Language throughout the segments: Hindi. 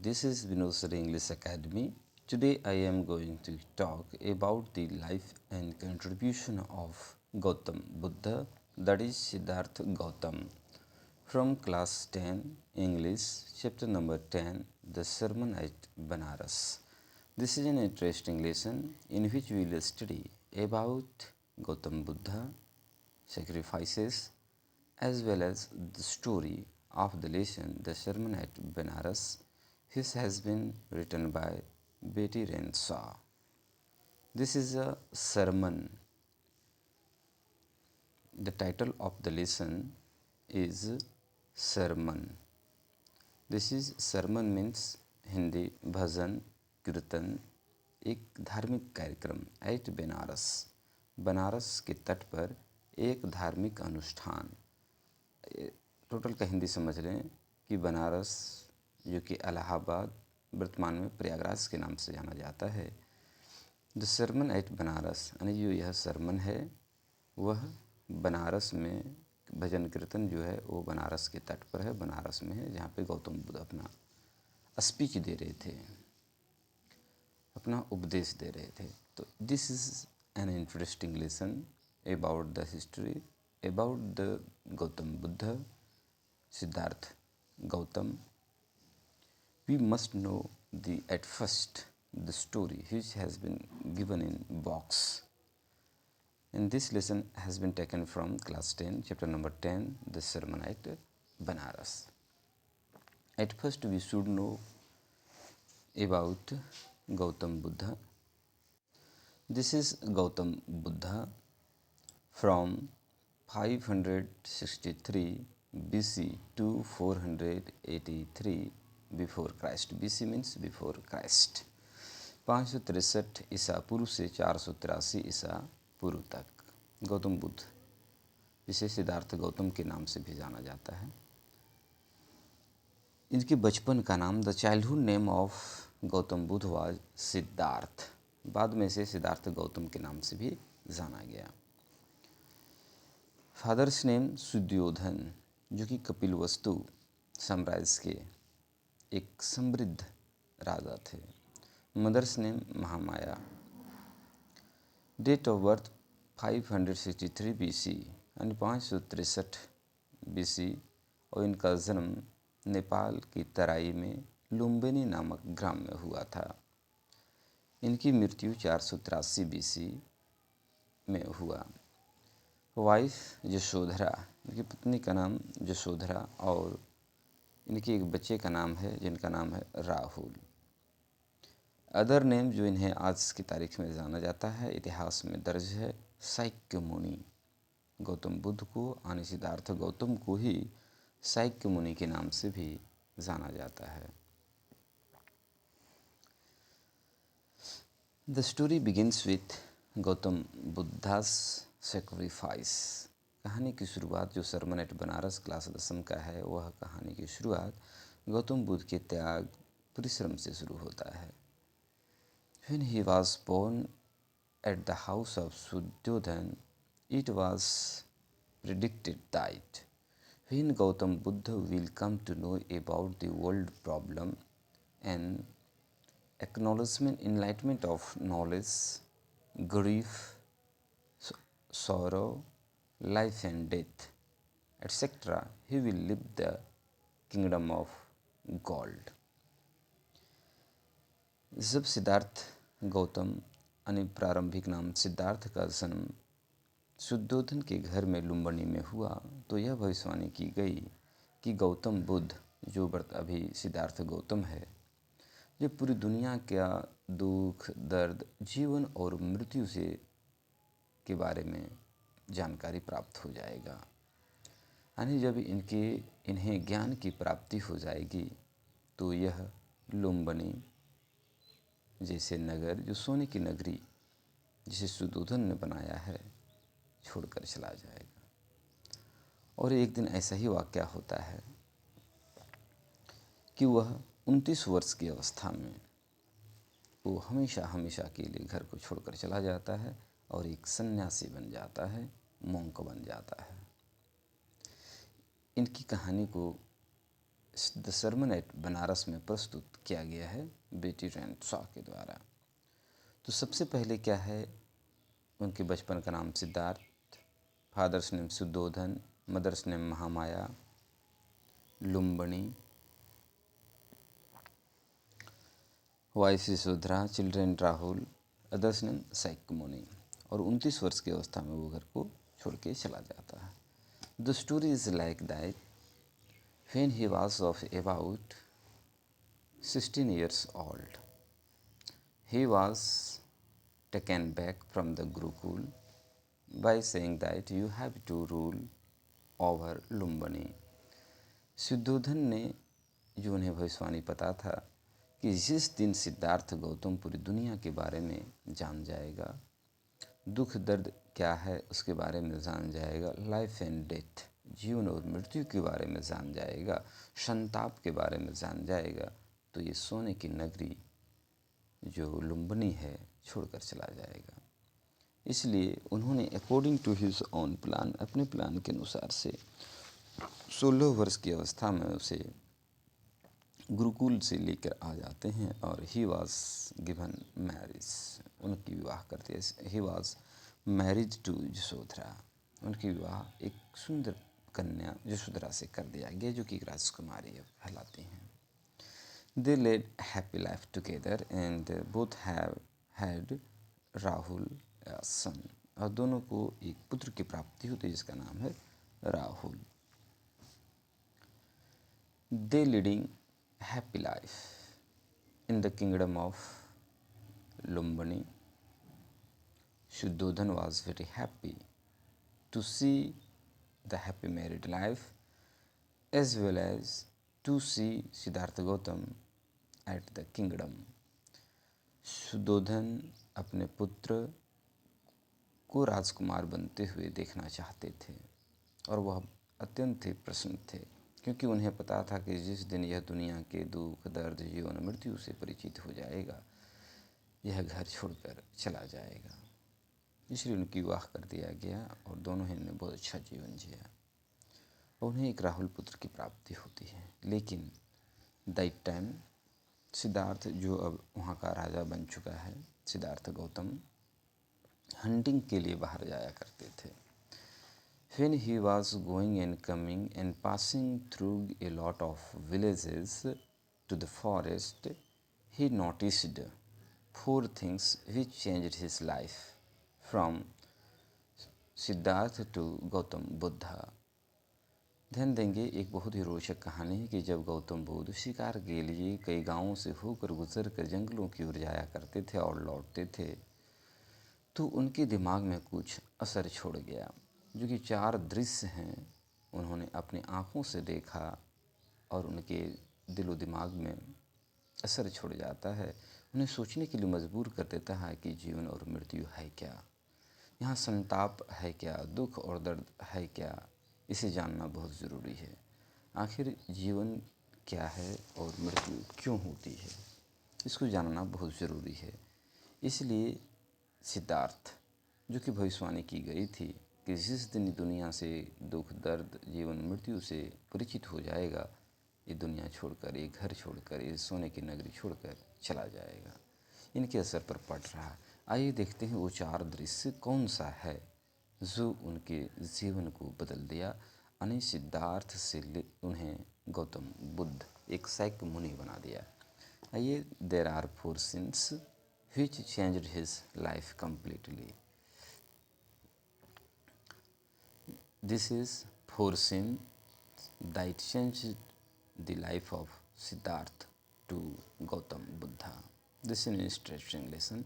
this is Vinod Sari English Academy. Today I am going to talk about the life and contribution of Gautam Buddha, that is Siddhartha Gautam, from class 10 English, chapter number 10, The Sermon at Banaras. This is an interesting lesson in which we will study about Gautam Buddha, sacrifices, as well as the story of the lesson The Sermon at Banaras, which has been written by Betty Renshaw. This is a sermon. The title of the lesson is Sermon. This is sermon means Hindi भजन कीर्तन, एक धार्मिक कार्यक्रम एट बनारस, बनारस के तट पर एक धार्मिक अनुष्ठान। टोटल का हिंदी समझ लें कि बनारस जो कि इलाहाबाद वर्तमान में प्रयागराज के नाम से जाना जाता है। द सरमन एट बनारस यानी जो यह सरमन है वह बनारस में भजन कीर्तन जो है वो बनारस के तट पर है, बनारस में है, जहाँ पे गौतम बुद्ध अपना स्पीच दे रहे थे, अपना उपदेश दे रहे थे। तो this is an interesting lesson about the history about the Gautam Buddha, Siddhartha Gautam. We must know at first the story which has been given in box. And this lesson has been taken from class 10, chapter number 10, The Sermon at Banaras. At first we should know about Gautam Buddha. This is Gautam Buddha from 563 BC to 483 before Christ. BC means before Christ. 563 ईसा पूर्व से 483 ईसा पूर्व तक गौतम बुद्ध, जिसे सिद्धार्थ गौतम के नाम से भी जाना जाता है। इनके बचपन का नाम, the childhood name of Gautam Buddha was Siddharth. बाद में इसे सिद्धार्थ गौतम के नाम से भी जाना गया। फादर्स नेम सुद्योधन, जो कि कपिलवस्तु साम्राज्य के एक समृद्ध राजा थे। Mother's name Mahamaya. Date of birth 563 BC यानी 563 BC, और इनका जन्म नेपाल की तराई में लुम्बिनी नामक ग्राम में हुआ था। इनकी मृत्यु 483 BC में हुआ। वाइफ यशोधरा, इनकी पत्नी का नाम यशोधरा, और इनके एक बच्चे का नाम है जिनका नाम है राहुल। अदर नेम जो इन्हें आज की तारीख में जाना जाता है, इतिहास में दर्ज है, शाक्य मुनि। गौतम बुद्ध को यानी सिद्धार्थ गौतम को ही शाक्य मुनि के नाम से भी जाना जाता है। The story begins with Gautam Buddhas sacrifice. कहानी की शुरुआत, जो सरमन एट बनारस क्लास 10 का है, वह कहानी की शुरुआत गौतम बुद्ध के त्याग परिश्रम से शुरू होता है। When he was born at the house of Suddhodhan, it was predicted that when Gautam Buddha will come to know about the world problem and acknowledgement, enlightenment of knowledge, grief, sorrow, life and death, etc., he will live the kingdom of gold. जब सिद्धार्थ गौतम यानी प्रारंभिक नाम सिद्धार्थ का जन्म शुद्धोधन के घर में लुम्बिनी में हुआ, तो यह भविष्यवाणी की गई कि गौतम बुद्ध, जो अभी सिद्धार्थ गौतम है, जो पूरी दुनिया का दुख, दर्द, जीवन और मृत्यु से के बारे में जानकारी प्राप्त हो जाएगा। यानी जब इन्हें ज्ञान की प्राप्ति हो जाएगी तो यह लुम्बिनी जैसे नगर, जो सोने की नगरी जिसे शुद्धोधन ने बनाया है, छोड़कर चला जाएगा। और एक दिन ऐसा ही वाक़या होता है कि वह 29 वर्ष की अवस्था में वो हमेशा हमेशा के लिए घर को छोड़कर चला जाता है और एक सन्यासी बन जाता है, मोंक बन जाता है। इनकी कहानी को द सरमन एट बनारस में प्रस्तुत किया गया है बेटी शॉ के द्वारा। तो सबसे पहले क्या है, उनके बचपन का नाम Siddhartha, father's name Shuddhodana, mother's name Mahamaya, Lumbini, wife Yashodhara, children Rahul, others name Sakyamuni. और 29 वर्ष की अवस्था में वो घर को छोड़ के चला जाता है। The story is like that when he was of about 16 years old, he was taken back from the Gurukul by saying that you have to rule over Lumbini. Shuddhodhana ने, जो उन्हें भविष्यवाणी पता था कि जिस दिन सिद्धार्थ गौतम पूरी दुनिया के बारे में जान जाएगा, दुख दर्द क्या है उसके बारे में जान जाएगा, लाइफ एंड डेथ जीवन और मृत्यु के बारे में जान जाएगा, संताप के बारे में जान जाएगा, तो ये सोने की नगरी जो लुम्बनी है छोड़कर चला जाएगा। इसलिए उन्होंने according to his own plan, अपने प्लान के अनुसार से 16 वर्ष की अवस्था में उसे गुरुकुल से लेकर आ जाते हैं और ही वॉज गिवन मैरिज, उनकी विवाह करते हैं। He was marriage to Yashodhara, उनकी विवाह एक सुंदर कन्या यशोधरा से कर दिया गया, जो कि राजकुमारी कहलाती हैं। They led happy life together and both have had Rahul son, और दोनों को एक पुत्र की प्राप्ति होती है जिसका नाम है Rahul. They leading happy life in the kingdom of Lumbini. Shuddhodhan was very happy to see the happy married life as well as to see Siddhartha Gautam at the kingdom. Shuddhodana अपने पुत्र को राजकुमार बनते हुए देखना चाहते थे और वह अत्यंत ही प्रसन्न थे, क्योंकि उन्हें पता था कि जिस दिन यह दुनिया के दुख दर्द जीवन मृत्यु से परिचित हो जाएगा, यह घर छोड़कर चला जाएगा। इसलिए उनकी विवाह कर दिया गया और दोनों ही ने बहुत अच्छा जीवन जिया। उन्हें एक राहुल पुत्र की प्राप्ति होती है। लेकिन दैट टाइम सिद्धार्थ, जो अब वहाँ का राजा बन चुका है, सिद्धार्थ गौतम हंटिंग के लिए बाहर जाया करते थे। When he was going and coming and passing through a lot of villages to the forest, he noticed 4 things which changed his life from Siddhartha to Gautam Buddha. ध्यान देंगे, एक बहुत ही रोचक कहानी है कि जब गौतम बुद्ध शिकार के लिए कई गांवों से होकर गुजर कर जंगलों की ओर जाया करते थे और लौटते थे, तो उनके दिमाग में कुछ असर छोड़ गया। जो कि 4 दृश्य हैं, उन्होंने अपनी आँखों से देखा और उनके दिलो दिमाग में असर छोड़ जाता है, उन्हें सोचने के लिए मजबूर कर देता है कि जीवन और मृत्यु है क्या, यहाँ संताप है क्या, दुख और दर्द है क्या, इसे जानना बहुत ज़रूरी है। आखिर जीवन क्या है और मृत्यु क्यों होती है, इसको जानना बहुत ज़रूरी है। इसलिए सिद्धार्थ, जो कि भविष्यवाणी की गई थी कि जिस दिन दुनिया से दुख दर्द जीवन मृत्यु से परिचित हो जाएगा, ये दुनिया छोड़कर, ये घर छोड़कर, ये सोने की नगरी छोड़कर चला जाएगा, इनके असर पर पड़ रहा है। आइए देखते हैं वो 4 दृश्य कौन सा है जो उनके जीवन को बदल दिया, यानी सिद्धार्थ से उन्हें गौतम बुद्ध एक शाक्य मुनि बना दिया। आइए, there are 4 sights which changed his life completely. This is 4 sins that changed the life of Siddhartha to Gautam Buddha. This is an interesting lesson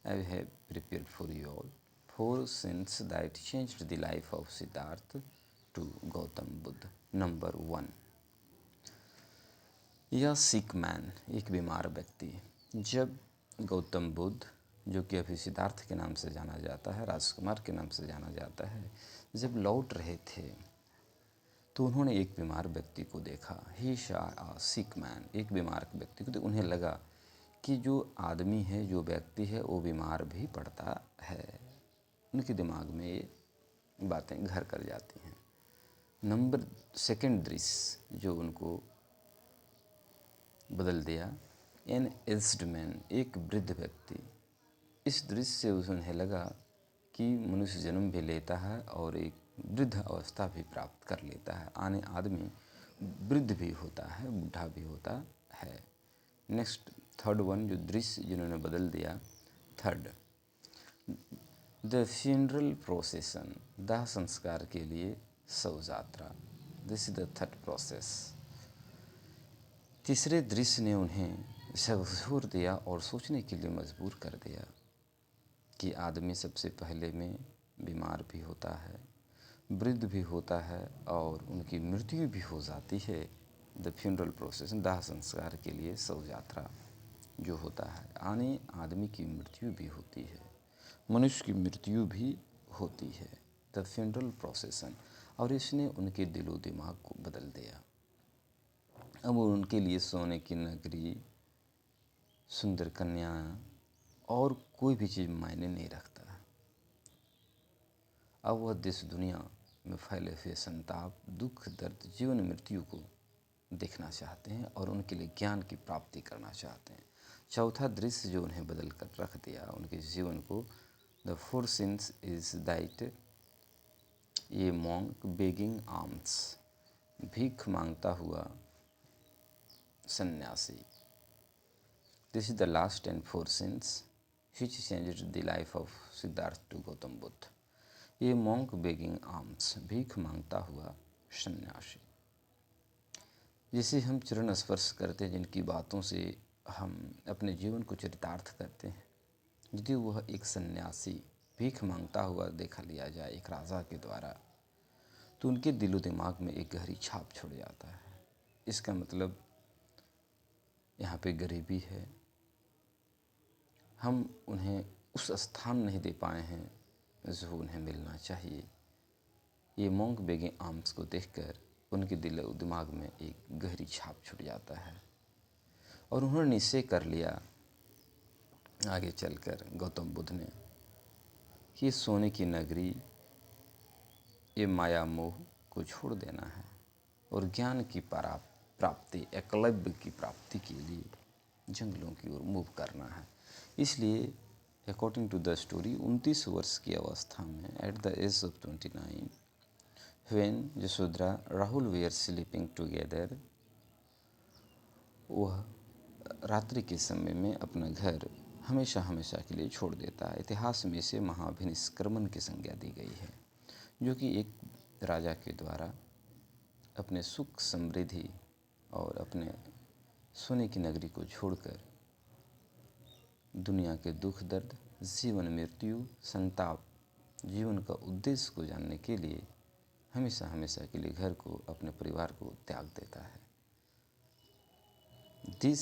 I have prepared for you all. 4 sins that changed the life of Siddhartha to Gautam Buddha. Number 1. या सिक मैन, एक बीमार व्यक्ति। जब गौतम बुद्ध, जो कि अभी सिद्धार्थ के नाम से जाना जाता है, राजकुमार के नाम से जाना जाता है, जब लौट रहे थे तो उन्होंने एक बीमार व्यक्ति को देखा। ही शॉ अ सिक मैन, एक बीमार व्यक्ति को। तो उन्हें लगा कि जो आदमी है, जो व्यक्ति है, वो बीमार भी पड़ता है। उनके दिमाग में ये बातें घर कर जाती हैं। नंबर 2 दृश्य जो उनको बदल दिया। एन एज्ड मैन, एक वृद्ध व्यक्ति। इस दृश्य से उन्हें लगा कि मनुष्य जन्म भी लेता है और एक वृद्ध अवस्था भी प्राप्त कर लेता है। आने आदमी वृद्ध भी होता है, बूढ़ा भी होता है। नेक्स्ट थर्ड वन, जो दृश्य जिन्होंने बदल दिया, थर्ड, द फ्यूनरल प्रोसेसन, दाह संस्कार के लिए शव यात्रा। This is the third process. तीसरे दृश्य ने उन्हें झकझोर दिया और सोचने के लिए मजबूर कर दिया कि आदमी सबसे पहले में बीमार भी होता है, वृद्ध भी होता है और उनकी मृत्यु भी हो जाती है। द फ्यूनरल प्रोसेस, दाह संस्कार के लिए शव यात्रा जो होता है, आने आदमी की मृत्यु भी होती है, मनुष्य की मृत्यु भी होती है। द फ्यूनरल प्रोसेसन, और इसने उनके दिलो दिमाग को बदल दिया। अब उनके लिए सोने की नगरी, सुंदर कन्या और कोई भी चीज़ मायने नहीं रखता। अब वह देश दुनिया में फैले हुए संताप, दुख, दर्द, जीवन मृत्यु को देखना चाहते हैं और उनके लिए ज्ञान की प्राप्ति करना चाहते हैं। चौथा दृश्य जो उन्हें बदल कर रख दिया उनके जीवन को, the four sights is that a monk begging alms, भीख मांगता हुआ सन्यासी। This is the last and four sights which changed the life of Siddhartha to Gautam Buddha. ये मॉन्क बेगिंग आर्म्स, भीख मांगता हुआ सन्यासी, जिसे हम चरण स्पर्श करते हैं, जिनकी बातों से हम अपने जीवन को चरितार्थ करते हैं, यदि वह एक सन्यासी भीख मांगता हुआ देखा लिया जाए एक राजा के द्वारा, तो उनके दिलो दिमाग में एक गहरी छाप छोड़ जाता है। इसका मतलब यहाँ पे गरीबी है, हम उन्हें उस स्थान नहीं दे पाए हैं जो उन्हें मिलना चाहिए। ये मॉन्क बेगिंग आर्म्स को देखकर उनके दिल दिमाग में एक गहरी छाप छूट जाता है और उन्होंने निश्चय कर लिया आगे चलकर गौतम बुद्ध ने कि सोने की नगरी, ये माया मोह को छोड़ देना है और ज्ञान की प्राप्ति, एकलव्य की प्राप्ति के लिए जंगलों की ओर मूव करना है। इसलिए अकॉर्डिंग टू द स्टोरी 29 वर्ष की अवस्था में, at the age of 29, when Yashodhara Rahul were sleeping together, वह रात्रि के समय में अपना घर हमेशा हमेशा के लिए छोड़ देता है। इतिहास में इसे महाभिनिष्क्रमण की संज्ञा दी गई है, जो कि एक राजा के द्वारा अपने सुख समृद्धि और अपने सोने की नगरी को छोड़कर दुनिया के दुख दर्द, जीवन मृत्यु, संताप, जीवन का उद्देश्य को जानने के लिए हमेशा हमेशा के लिए घर को, अपने परिवार को त्याग देता है। This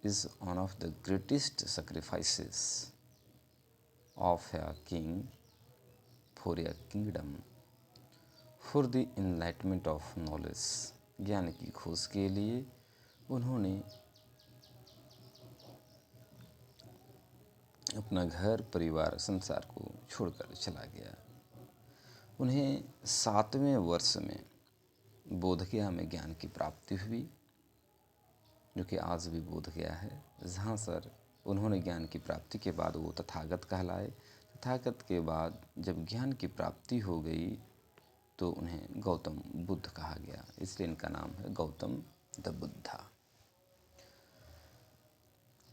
is one of the greatest sacrifices of a king for a kingdom, for the enlightenment of knowledge. ज्ञान की खोज के लिए उन्होंने अपना घर, परिवार, संसार को छोड़कर चला गया। उन्हें 7वें वर्ष में बोधगया में ज्ञान की प्राप्ति हुई, जो कि आज भी बोधगया है, जहाँ सर उन्होंने ज्ञान की प्राप्ति के बाद वो तथागत कहलाए। तथागत के बाद जब ज्ञान की प्राप्ति हो गई तो उन्हें गौतम बुद्ध कहा गया, इसलिए इनका नाम है गौतम द बुद्धा।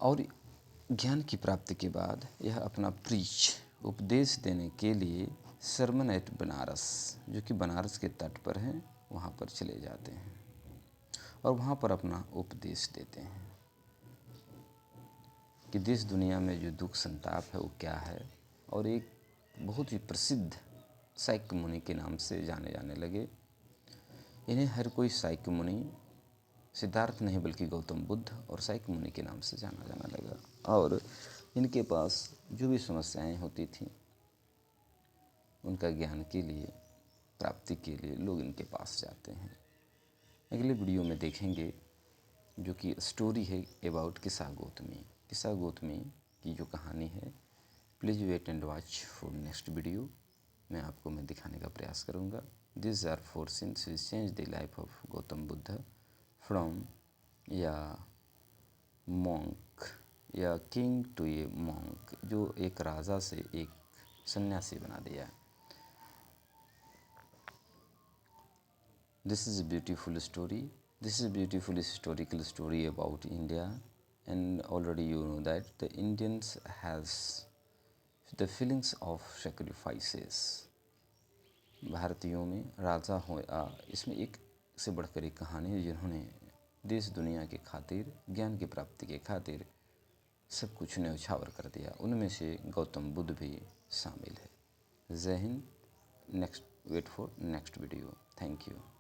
और ज्ञान की प्राप्ति के बाद यह अपना प्रीच, उपदेश देने के लिए सरमन एट बनारस, जो कि बनारस के तट पर है, वहाँ पर चले जाते हैं और वहाँ पर अपना उपदेश देते हैं कि देश दुनिया में जो दुख संताप है वो क्या है। और एक बहुत ही प्रसिद्ध साइक मुनि के नाम से जाने जाने लगे। इन्हें हर कोई साइक मुनि, सिद्धार्थ नहीं बल्कि गौतम बुद्ध और साइक मुनि के नाम से जाना जाने लगा। और इनके पास जो भी समस्याएं होती थीं, उनका ज्ञान के लिए, प्राप्ति के लिए लोग इनके पास जाते हैं। अगले वीडियो में देखेंगे जो कि स्टोरी है अबाउट किस्सा गौतमी। किस्सा गौतमी की जो कहानी है, please wait and watch for next video. मैं दिखाने का प्रयास करूँगा। This are 4 sights which change the life of Gautam Buddha from या मॉन्क या किंग टू ए मॉन्क, जो एक राजा से एक सन्यासी बना दिया। This is a beautiful story. This is a beautiful historical story about India, and already you know that the Indians has the feelings of sacrifices. भारतीयों में राजा हो इसमें एक से बढ़कर एक कहानी है जिन्होंने देश दुनिया के खातिर, ज्ञान की प्राप्ति के खातिर सब कुछ न्यौछावर कर दिया। उनमें से गौतम बुद्ध भी शामिल है। जय Hind. Next wait for next video. Thank you.